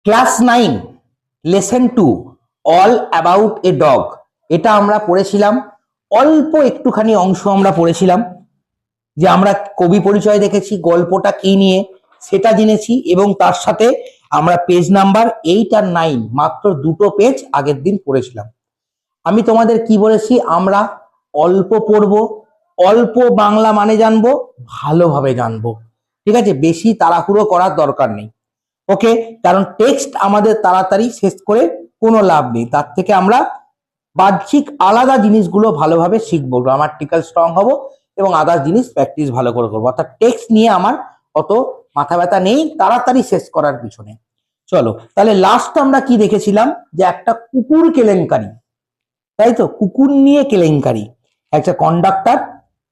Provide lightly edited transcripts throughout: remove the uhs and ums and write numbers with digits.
Class 9 lesson 2 all about a dog, এটা আমরা পড়েছিলাম। অল্প একটুখানি অংশ আমরা পড়েছিলাম, যে আমরা কবি পরিচয় দেখেছি, গল্পটা কি নিয়ে সেটা জেনেছি, এবং তার সাথে আমরা পেজ নাম্বার 8 আর 9 মাত্র দুটো পেজ আগের দিন পড়েছিলাম। আমি তোমাদের কি বলেছি, আমরা অল্প পড়বো, অল্প বাংলা মানে জানবো, ভালোভাবে জানবো, ঠিক আছে? বেশি তাড়াহুড়ো করার দরকার নেই, ওকে? কারণ টেক্সট আমাদের তাড়াতাড়ি শেষ করে কোনো লাভ নেই, তার থেকে আমরা বাহ্যিক আলাদা জিনিসগুলো ভালোভাবে শিখবো, গ্রামাটিক্যাল স্ট্রং হবো এবং আদার জিনিস প্র্যাকটিস ভালো করে করবো। অর্থাৎ টেক্সট নিয়ে আমার অত মাথা ব্যথা নেই তাড়াতাড়ি শেষ করার পিছনে। চলো তাহলে লাস্ট আমরা কি দেখেছিলাম, যে একটা কুকুর কেলেঙ্কারি, তাই তো? কুকুর নিয়ে কেলেঙ্কারি। একটা কন্ডাক্টর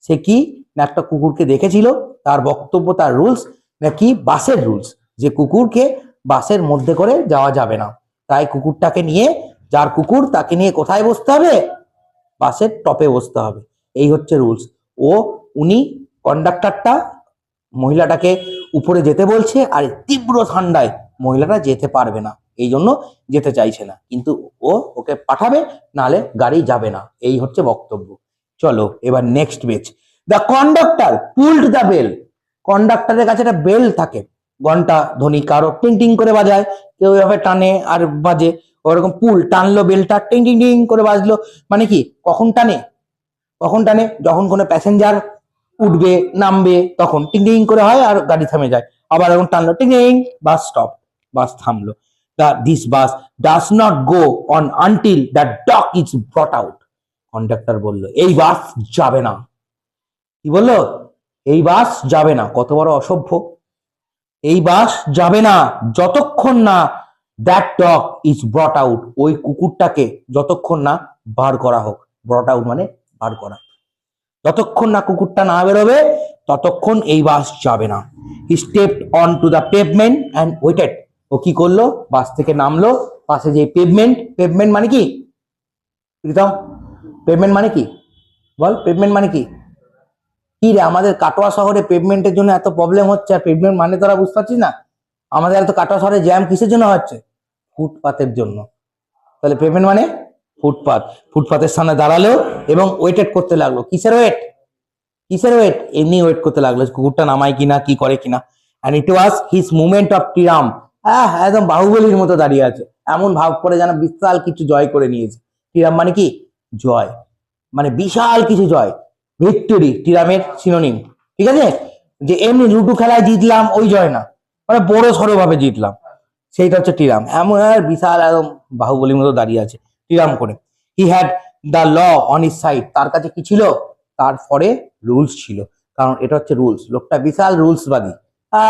সে কি না একটা কুকুরকে দেখেছিল, তার বক্তব্য, তার রুলস নাকি বাসের রুলস, যে কুকুরকে বাসের মধ্যে করে যাওয়া যাবে না, তাই কুকুরটাকে নিয়ে, যার কুকুর তাকে নিয়ে কোথায় বসতে হবে, বাসের টপে বসতে হবে, এই হচ্ছে রুলস। উনি কন্ডাক্টরটা মহিলাটাকে উপরে যেতে বলছে, আর তীব্র ঠান্ডায় মহিলাটা যেতে পারবে না, এই জন্য যেতে চাইছে না, কিন্তু ওকে পাঠাবে, নালে গাড়ি যাবে না, এই হচ্ছে বক্তব্য। চলো এবার next page. The conductor pulled the bell, কন্ডাক্টরের কাছে একটা বেল থাকে, ঘন্টা ধ্বনি, কারো টিং টিং করে বাজায়, কেউ এভাবে টানে আর বাজে, ওরকম পুল টানলো বেলটা, টিং টিং টিং করে বাজলো। মানে কি, কখন টানে? কখন টানে? যখন কোনো প্যাসেঞ্জার উঠবে নামবে তখন টিং টিং করে হয় আর গাড়ি থেমে যায়, আবার এখন টানলো টিং টিং, বাস স্টপ, বাস থামলো। This bus does not go on until the dog is ব্রট out, conductor বললো এই বাস যাবে না। কি বললো? এই বাস যাবে না। কত বড় অসভ্য! এই বাস যাবে না যতক্ষণ না দ্যাট ডগ ইজ ব্রট আউট, ওই কুকুরটাকে যতক্ষণ না বার করা হোক। ব্রট আউট মানে বার করা। যতক্ষণ না কুকুরটা না বেরোবে ততক্ষণ এই বাস যাবে না। He stepped on to the pavement and waited, ও কি করলো, বাস থেকে নামলো, পাশে যে পেভমেন্ট, পেভমেন্ট মানে কি প্রীতম? পেভমেন্ট মানে কি বল? পেভমেন্ট মানে কি? কি রে, আমাদের কাটোয়া শহরে পেভমেন্টের জন্য এত প্রবলেম হচ্ছে, আর পেভমেন্ট মানে তোরা বুঝতে পারছিস না? আমাদের এত কাটোয়া শহরে জ্যাম কিসের জন্য হচ্ছে? ফুটপাতের জন্য। তাহলে পেভমেন্ট মানে ফুটপাত। ফুটপাতের সামনে দাঁড়ালো এবং ওয়েটেড করতে লাগলো। কিসের ওয়েট? কিসের ওয়েট? এমনি ওয়েট করতে লাগলো, কুকুরটা নামায় কিনা, কি করে কিনা। And it was his movement of triumph, একদম বাহুবলীর মতো দাঁড়িয়ে আছে, এমন ভাব করে যেন বিশাল কিছু জয় করে নিয়েছে। টিরাম মানে কি? জয়, মানে বিশাল কিছু জয়, ভিক্টরি, টিরামের সিনোনিম, ঠিক আছে? যে এমনি লুডু খেলায় জিতলাম ওই জয় না, মানে বড় সড়ো ভাবে জিতলাম, সেইটা হচ্ছে টিরাম। এমন বিশাল একদম বাহুবলীর মতো দাঁড়িয়ে আছে টিরাম করে। He had the law on his side, তার কাছে কি ছিল? তারপরে রুলস ছিল, কারণ এটা হচ্ছে রুলস। লোকটা বিশাল রুলসবাদী,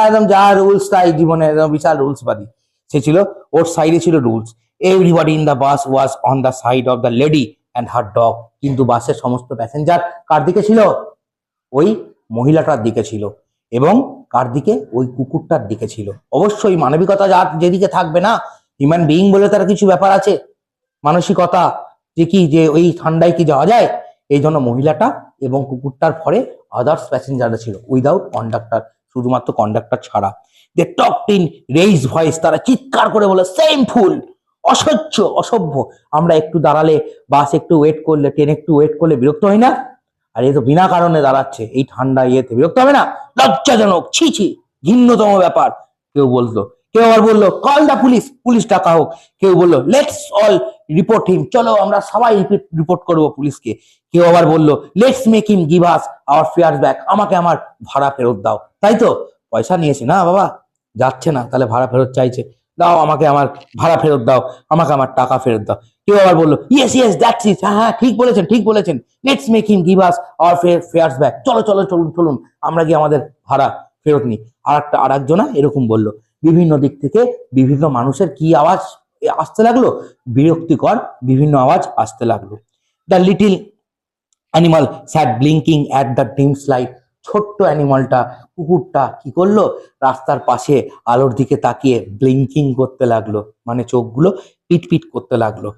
একদম যা রুলস তাই জীবনে, একদম বিশাল রুলসবাদী সে ছিল। ওর সাইডে ছিল rules. Everybody in the bus was on the side of the lady and her dog, কিন্তু বাসের সমস্ত প্যাসেঞ্জার কার দিকে ছিল? ওই মহিলাটার দিকে ছিল, এবং কার দিকে? ওই কুকুরটার দিকে ছিল। অবশ্যই মানবিকতা যার যেদিকে থাকবে না, হিউম্যান বিইং বলে তার কিছু ব্যাপার আছে, মানসিকতা, যে কি যে ওই ঠান্ডায় কি যাওয়া যায়, এই জন্য মহিলাটা এবং কুকুরটার পরে আদার্স প্যাসেঞ্জাররা ছিল, উইদাউট কন্ডাক্টর, শুধুমাত্র কন্ডাক্টর ছাড়া। দে টকড ইন রেইজ ভয়েস, তারা চিৎকার করে বলে সেম ফুল, অসহ্য, অসভ্য। আমরা একটু দাঁড়ালে, বাস একটু ওয়েট করলে, ট্রেন একটু ওয়েট করলে বিরক্ত হয় না? আর এ তো বিনা কারণে দাঁড়াচ্ছে, এই ঠান্ডা ইয়েতে বিরক্ত হবে না? লজ্জাজনক, ছি ছি, ঘৃণ্যতম ব্যাপার, কেউ বলতো। কেউ আবার বললো কল দা পুলিশ, পুলিশ ডাকা হোক। কেউ বললো লেটস অল রিপোর্ট হিম, চলো আমরা সবাই রিপোর্ট করবো পুলিশকে। কেউ আবার বললো let's make him give us our fair back, আমাকে আমার ভাড়া ফেরত দাও। তাই তো, পয়সা নিয়েছে না বাবা, যাচ্ছে না, তাহলে ভাড়া ফেরত চাইছে, দাও আমাকে আমার ভাড়া ফেরত দাও, আমাকে আমার টাকা ফেরত দাও। কেউ আবার বললো ইয়েস ইয়েস দ্যাটস ইট, হ্যাঁ হ্যাঁ ঠিক বলেছেন, ঠিক বলেছেন, let's make him give us our fairs back, চলো চলো চলুন চলুন আমরা গিয়ে আমাদের ভাড়া ফেরত নিই। আর একজনা এরকম বললো। বিভিন্ন দিক থেকে বিভিন্ন মানুষের কি আওয়াজ আসতে লাগলো? বিরক্তিকর বিভিন্ন আওয়াজ আসতে লাগলো। The little animal sat blinking at the dim light, ছোট্ট অ্যানিমালটা, কুকুরটা কি করলো? রাস্তার পাশে আলোর দিকে তাকিয়ে ব্লিঙ্কিং করতে লাগলো, মানে চোখগুলো পিটপিট করতে লাগলো।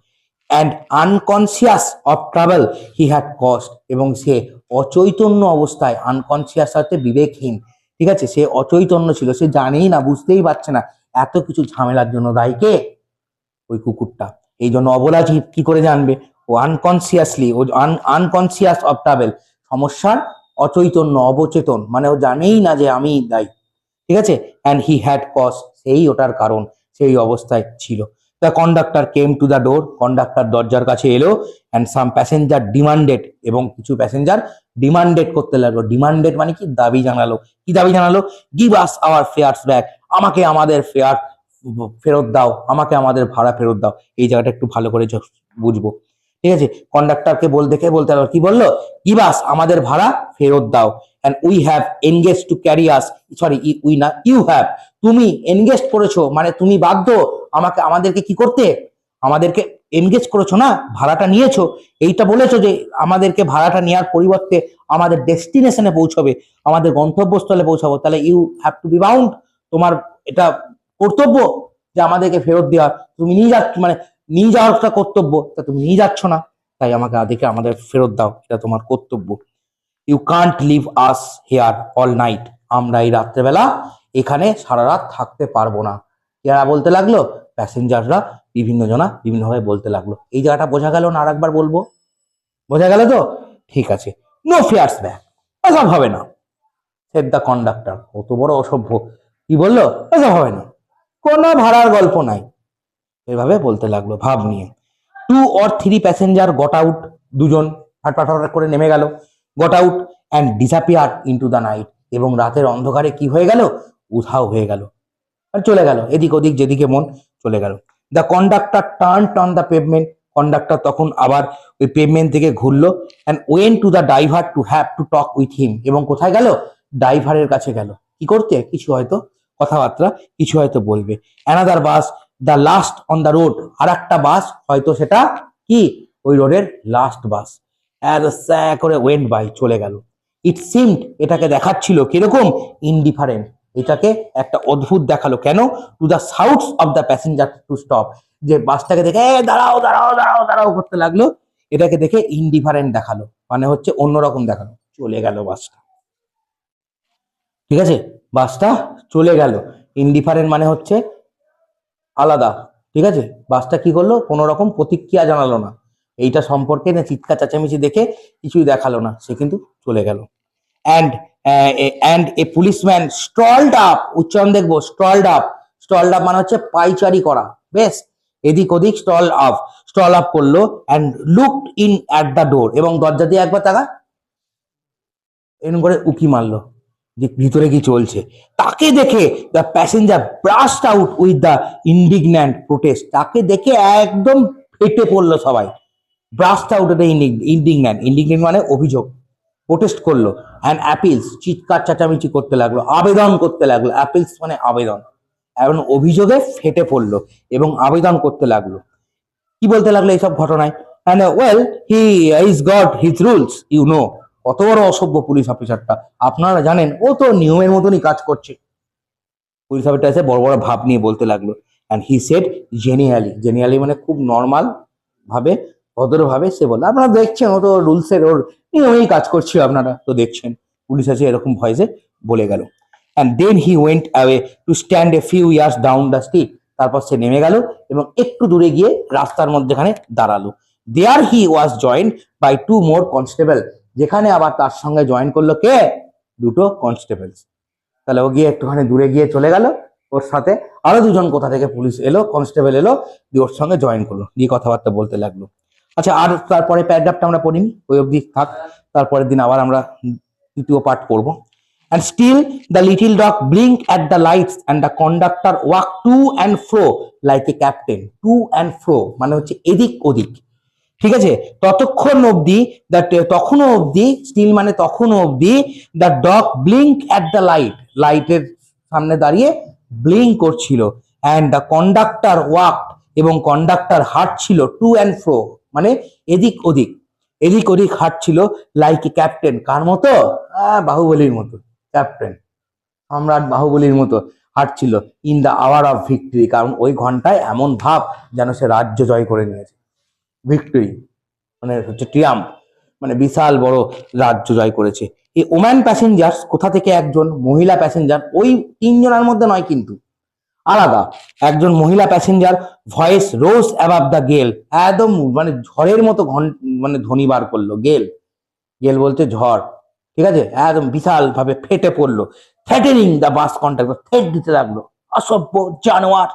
And unconscious of travel he had cost, এবং সে অচৈতন্য অবস্থায়, আনকনসিয়াস হচ্ছে বিবেকহীন, ঠিক আছে, সে অচৈতন্য ছিল, সে জানেই না, বুঝতেই পারছে না এত কিছু ঝামেলার জন্য দায়ী কে? ওই কুকুরটা। এই জন্য অবলা জীব কি করে জানবে? ও আনকনসিয়াসলি, ও আনকনসিয়াস অফ ট্রাভেল, সমস্যার অচৈতন্য, অবচেতন, মানে ও জানেই না যে আমি দায়ী। ঠিক আছে? অ্যান্ড হি হ্যাড কজ, সেই ওটার কারণ, সেই অবস্থায় ছিল। The conductor came to the door, conductor দরজার কাছে এলো। অ্যান্ড সাম প্যাসেঞ্জার ডিমান্ডেড, এবং কিছু প্যাসেঞ্জার ডিমান্ডেড করতে লাগলো। ডিমান্ডেড মানে কি? দাবি জানালো। কি দাবি জানালো? Give us our fairs back, আমাকে আমাদের ফেয়ার ফেরত দাও, আমাকে আমাদের ভাড়া ফেরত দাও। এই জায়গাটা একটু ভালো করে বুঝবো। ঠিক আছে? কন্ডাক্টরকে বলতে লাগলো, কি বললো? গিভ আস, আমাদের ভাড়া ফেরত দাও। And we have engage to carry us, sorry we না, ইউ হ্যাভ, তুমি এনগেজ করেছো, মানে তুমি বাধ্য আমাদেরকে কি করতে? আমাদেরকে এনগেজ করেছো না, ভাড়াটা নিয়েছো, এইটা বলেছো যে আমাদেরকে ভাড়াটা নেওয়ার পরিবর্তে আমাদের ডেস্টিনেশনে পৌঁছবে, আমাদের গন্তব্যস্থলে পৌঁছাবো, তাহলে you have to be bound, তোমার এটা কর্তব্য যে আমাদেরকে ফেরত দেওয়ার। তুমি নিয়ে যাচ্ছ, মানে নিয়ে যাওয়ারটা কর্তব্য, তা তুমি নিয়ে যাচ্ছ না, তাই আমাদের ফেরত দাও, এটা তোমার কর্তব্য। You can't leave us here all night, আমরা এই রাত্রেবেলা এখানে সারা রাত থাকতে পারবো না। এরা বলতে লাগলো, প্যাসেঞ্জাররা বিভিন্ন জনা বিভিন্নভাবে বলতে লাগলো। এই জায়গাটা বোঝা গেল না? আরেকবার বলবো, বোঝা গেল তো? ঠিক আছে। নো ফেয়ার্স ব্যাক, ওসব হবে না, সেড দ্য কন্ডাক্টর। কত বড় অসভ্য, কি বললো? ওসব হবে না, কোনো ভাড়ার গল্প নাই, এভাবে বলতে লাগলো ভাব নিয়ে। 2 or 3 প্যাসেঞ্জার গট আউট, দুজন ফাটফাট করে নেমে গেল। Got out and disappear into the night, এবং রাতের অন্ধকারে কি হয়ে গেল? উধাও হয়ে গেল, আর চলে গেল এদিক ওদিক, যেদিকে মন চলে গেল। The conductor turned on the pavement, conductor তখন আবার ওই পেভমেন্ট থেকে ঘুরলো। And went to the driver to have to talk with him, এবং কোথায় গেল? ড্রাইভারের কাছে গেল। কি করতে? কিছু হয়তো কথাবার্তা, কিছু হয়তো বলবে। Another bus, the last on the road, আর একটা বাস, হয়তো সেটা কি ওই রোডের লাস্ট বাস, করে ওয়েন্ট বাই, চলে গেল। ইট সিমড, এটাকে দেখাচ্ছিল কিরকম? ইনডিফারেন্ট, এটাকে একটা অদ্ভুত দেখালো। কেন? To the shouts of the passenger to stop, যে বাসটাকে দেখে দাঁড়াও দাঁড়াও দাঁড়াও দাঁড়াও করতে লাগলো, এটাকে দেখে ইনডিফারেন্ট দেখালো, মানে হচ্ছে অন্যরকম দেখালো, চলে গেল বাসটা। ঠিক আছে? বাসটা চলে গেল। ইনডিফারেন্ট মানে হচ্ছে আলাদা। ঠিক আছে? বাসটা কি করলো? কোনো রকম প্রতিক্রিয়া জানালো না, এইটা সম্পর্কে না চিৎকার চেঁচামেচি দেখে কিছুই দেখালো না, সে কিন্তু চলে গেল। And and a policeman strolled up, উচ্চারণ দেখবো, স্ট্রলড আপ, স্ট্রলড আপ মানে হচ্ছে পাইচারি করা, বেশ, এদিক ওদিক স্টল আপ করলো। And looked in at the door, এবং দরজা দিয়ে একবার তাকা এরকম করে উকি মারলো যে ভিতরে কি চলছে। তাকে দেখে the passenger burst out with the indignant protest, তাকে দেখে একদম ফেটে পড়লো সবাই। ব্রাস্ট আউট দ্য ইন্ডিগন্যান্ট, ইন্ডিগন্যান্ট মানে অভিযোগ, প্রোটেস্ট করলো। অ্যান্ড অ্যাপিলস, চিৎকার চেঁচামেচি করতে লাগলো, আবেদন করতে লাগলো, অ্যাপিলস মানে আবেদন, এখন অভিযোগে ফেটে পড়লো এবং আবেদন করতে লাগলো। কি বলতে লাগলো এইসব ঘটনায়? And well he is got his rules, you know, কত বড় অসভ্য পুলিশ অফিসারটা, আপনারা জানেন ও তো নিয়মের মতনই কাজ করছে। পুলিশ অফিসারটা এসে বড় বড় ভাব নিয়ে বলতে লাগলো। অ্যান্ড হি সেড জেনিয়ালি, জেনিয়ালি মানে খুব নর্মাল ভাবে, ভদ্রভাবে সে বললো, আপনারা দেখছেন ও তো রুলসের, ওর নিয়মেই কাজ করছে, আপনারা তো দেখছেন। পুলিশ আছে এরকম ভয়েসে বলে গেল। And then he went away to stand a few yards down the street, তারপর সে নেমে গেল এবং একটু দূরে গিয়ে রাস্তার মধ্যেখানে দাঁড়ালো। দেয়ার হি ওয়াজ জয়েন্ড বাই 2 more কনস্টেবল, যেখানে আবার তার সঙ্গে জয়েন করলো কে? 2 কনস্টেবলস। তাহলে ও গিয়ে একটুখানি দূরে গিয়ে চলে গেল, ওর সাথে আরো 2জন কোথা থেকে পুলিশ এলো, কনস্টেবল এলো, দিয়ে ওর সঙ্গে জয়েন করলো, দিয়ে কথাবার্তা বলতে লাগলো। আচ্ছা, আর তারপরে প্যারাগ্রাফটা আমরা পড়িনি, ওই অবধি থাক, তারপরের দিন আবার আমরা দ্বিতীয় পার্ট পড়বো। And still the little dog blinked at the lights and the conductor walked to and fro like a captain. To and fro মানে হচ্ছে এদিক ওদিক। ঠিক আছে? তখনও অবধি স্টিল মানে তখনও অবধি the dog blink at the light, লাইটের সামনে দাঁড়িয়ে ব্লিঙ্ক করছিল। অ্যান্ড দ্য কন্ডাক্টর ওয়াক, এবং কন্ডাক্টর হাঁটছিল, টু অ্যান্ড ফ্রো মানে এদিক ওদিক, এদিক ওদিক হাঁটছিল, লাইক এ ক্যাপ্টেন, কার মতো? বাহুবলীর মতো, ক্যাপ্টেন সম্রাট বাহুবলীর মতো হাঁটছিল। In the hour of victory, কারণ ওই ঘন্টায় এমন ভাব যেন সে রাজ্য জয় করে নিয়েছে। ভিক্টরি মানে হচ্ছে ট্রিয়াম্প, মানে বিশাল বড় রাজ্য জয় করেছে। এই ওম্যান প্যাসেঞ্জার, কোথা থেকে একজন মহিলা প্যাসেঞ্জার, ওই 3 জনের মধ্যে নয় কিন্তু, আলাদা। একজন মহিলা passenger voice rose above the গেল, একদম মানে ঝড়ের মতো মানে ধ্বনি বার করলো। গেল, গেল বলতে ঝড়, ঠিক আছে, একদম বিশাল ভাবে ফেটে পড়লো। Threatening the bus contractor, threat দিতে লাগলো, অসভ্য জানোয়ার,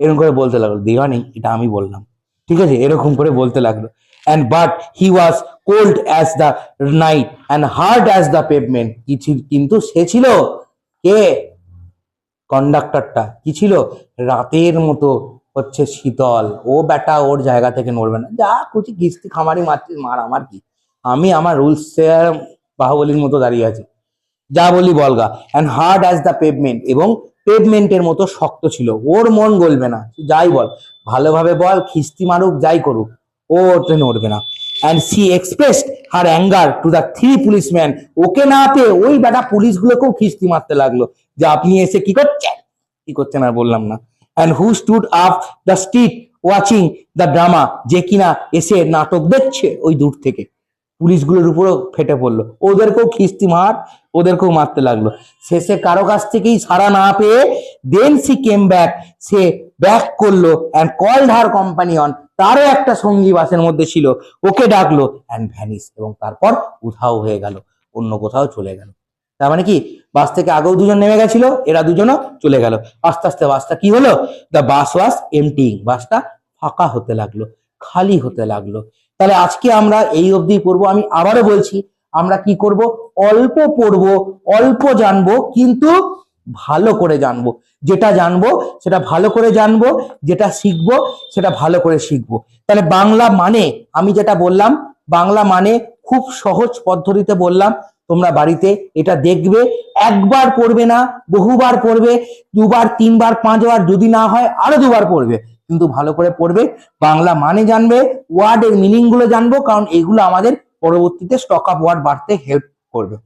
এরকম করে বলতে লাগলো। দেওয়া নেই, এটা আমি বললাম, ঠিক আছে, এরকম করে বলতে লাগলো। And but he was cold as the night and hard as the pavement, কিন্তু সে ছিল কে, কন্ডাক্টরটা কি ছিল, রাতের মতো হচ্ছে শীতল। ও বেটা ওর জায়গা থেকে নড়বে না, যা খুশি কিস্তি খামারি মারছিস মার, আমার কি, আমি আমার রুলস বাহুবলীর মতো দাঁড়িয়ে আছি, যা বলি বলগা। And hard as the pavement, এবং পেভমেন্টের মতো শক্ত ছিল, ওর মন গলবে না, যাই বল, ভালোভাবে বল, খিস্তি মারুক, যাই করুক, ও ওতে নড়বে না। And she expressed her anger to the 3 policeman, ওকে না পেয়ে ওই বেটা পুলিশগুলোকেও খিস্তি মারতে লাগলো, যে আপনি এসে কি করছেন, কি করছেন আর বললাম না। And who stood up the street watching the drama, যে কিনা এসে নাটক দেখছে ওই দূর থেকে, পুলিশগুলোর উপরও ফেটে পড়লো, ওদেরকেও খিস্তি মার, ওদেরকেও মারতে লাগলো। শেষে কারো কাছ থেকেই সাড়া না পেয়ে দেন সি কেম ব্যাক, সে ব্যাক করলো অ্যান্ড কল্ড হার কম্পানিয়ন, তারও একটা সঙ্গী বাসের মধ্যে ছিল, ওকে ডাকলো অ্যান্ড ভ্যানিস, এবং তারপর উধাও হয়ে গেল, অন্য কোথাও চলে গেল। তার মানে কি, বাস থেকে আগেও দুজন নেমে গেছিল, এরা দুজনও চলে গেল। আস্তে আস্তে বাসটা কি হলো, দ্য বাস ওয়াজ এমটিং, বাসটা ফাঁকা হতে লাগলো, খালি হতে লাগলো। তাহলে আজকে আমরা এই অবধি পড়বো। আমি আবারও বলছি, আমরা কি করব, অল্প পড়বো, অল্প জানবো, কিন্তু ভালো করে জানবো। যেটা জানবো সেটা ভালো করে জানবো, যেটা শিখবো সেটা ভালো করে শিখবো। তাহলে বাংলা মানে, আমি যেটা বললাম, বাংলা মানে খুব সহজ পদ্ধতিতে বললাম, তোমরা বাড়িতে এটা দেখবে, একবার পড়বে না, বহুবার পড়বে, দুবার, তিনবার, পাঁচবার, যদি না হয় আরো দুবার পড়বে, কিন্তু ভালো করে পড়বে, বাংলা মানে জানবে, ওয়ার্ডের মিনিং গুলো জানবো, কারণ এগুলো আমাদের পরবর্তীতে স্টক অফ ওয়ার্ড বাড়তে হেল্প করবে।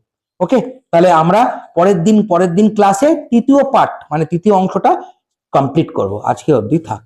ওকে, তাহলে আমরা পরের দিন ক্লাসে তৃতীয় পার্ট মানে তৃতীয় অংশটা কমপ্লিট করব। আজকে অবধি থাক।